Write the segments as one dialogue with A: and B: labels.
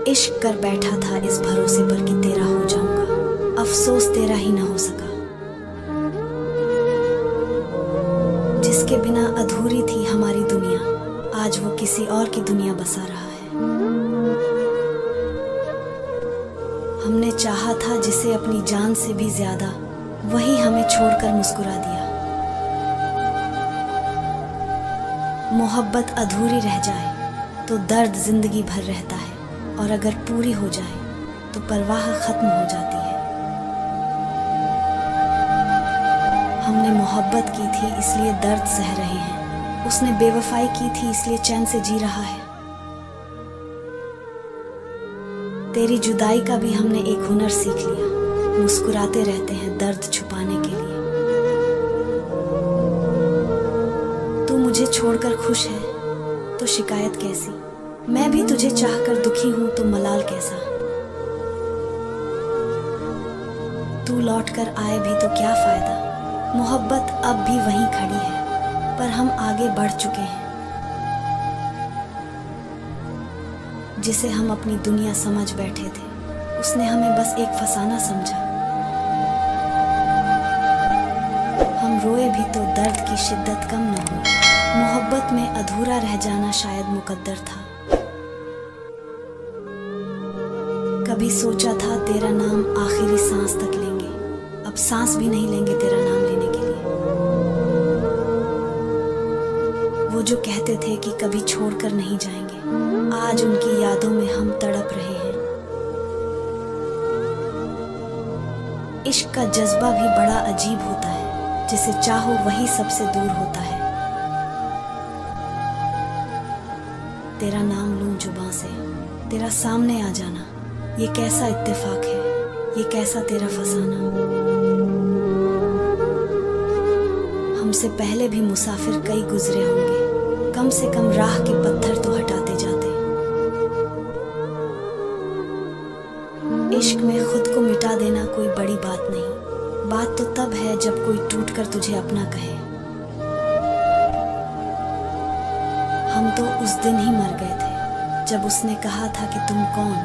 A: इश्क कर बैठा था इस भरोसे पर कि तेरा हो जाऊंगा, अफसोस तेरा ही ना हो सका। जिसके बिना अधूरी थी हमारी दुनिया, आज वो किसी और की दुनिया बसा रहा है। हमने चाहा था जिसे अपनी जान से भी ज्यादा, वही हमें छोड़कर मुस्कुरा दिया। मोहब्बत अधूरी रह जाए तो दर्द जिंदगी भर रहता है, और अगर पूरी हो जाए तो परवाह खत्म हो जाती है। हमने मोहब्बत की थी इसलिए दर्द सह रहे हैं, उसने बेवफाई की थी इसलिए चैन से जी रहा है। तेरी जुदाई का भी हमने एक हुनर सीख लिया, मुस्कुराते रहते हैं दर्द छुपाने के लिए। तू मुझे छोड़कर खुश है तो शिकायत कैसी, मैं भी तुझे चाहकर दुखी हूं तो मलाल कैसा। तू लौट कर आए भी तो क्या फायदा, मोहब्बत अब भी वहीं खड़ी है, पर हम आगे बढ़ चुके हैं। जिसे हम अपनी दुनिया समझ बैठे थे, उसने हमें बस एक फसाना समझा। हम रोए भी तो दर्द की शिद्दत कम न हुई, मोहब्बत में अधूरा रह जाना शायद मुकद्दर था। कभी सोचा था तेरा नाम आखिरी सांस तक लेंगे, अब सांस भी नहीं लेंगे तेरा नाम लेने के लिए। वो जो कहते थे कि कभी छोड़कर नहीं जाएंगे, आज उनकी यादों में हम तड़प रहे हैं। इश्क का जज्बा भी बड़ा अजीब होता है, जिसे चाहो वही सबसे दूर होता है। तेरा नाम लूं जुबां से, तेरा सामने आ जाना, ये कैसा इत्तेफाक है, ये कैसा तेरा फसाना। हमसे पहले भी मुसाफिर कई गुजरे होंगे, कम से कम राह के पत्थर तो हटाते जाते। इश्क में खुद को मिटा देना कोई बड़ी बात नहीं, बात तो तब है जब कोई टूटकर तुझे अपना कहे। हम तो उस दिन ही मर गए थे जब उसने कहा था कि तुम कौन।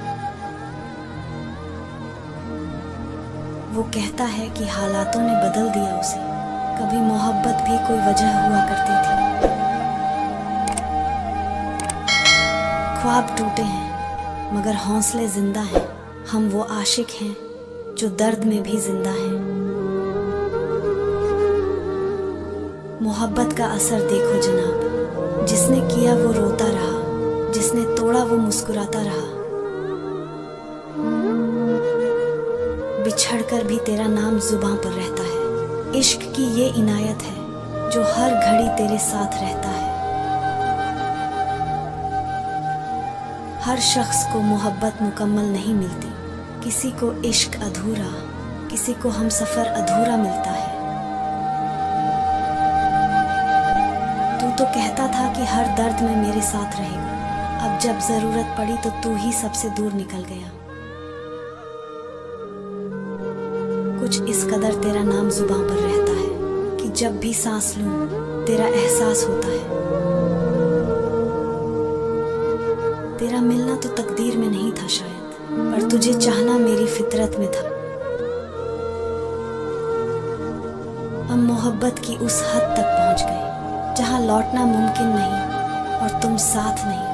A: वो कहता है कि हालातों ने बदल दिया उसे, कभी मोहब्बत भी कोई वजह हुआ करती थी। ख्वाब टूटे हैं मगर हौसले जिंदा हैं, हम वो आशिक हैं जो दर्द में भी जिंदा हैं। मोहब्बत का असर देखो जनाब, जिसने किया वो रोता रहा, जिसने तोड़ा वो मुस्कुराता रहा। बिछड़कर भी तेरा नाम जुबां पर रहता है, इश्क की ये इनायत है जो हर घड़ी तेरे साथ रहता है। हर शख्स को मोहब्बत मुकम्मल नहीं मिलती, किसी को इश्क अधूरा, किसी को हमसफर अधूरा मिलता है। तू तो कहता था कि हर दर्द में मेरे साथ रहेगा, अब जब जरूरत पड़ी तो तू ही सबसे दूर निकल गया। कुछ इस कदर तेरा नाम जुबां पर रहता है कि जब भी सांस लूं तेरा एहसास होता है। तेरा मिलना तो तकदीर में नहीं था शायद, पर तुझे चाहना मेरी फितरत में था। हम मोहब्बत की उस हद तक पहुंच गए जहां लौटना मुमकिन नहीं और तुम साथ नहीं।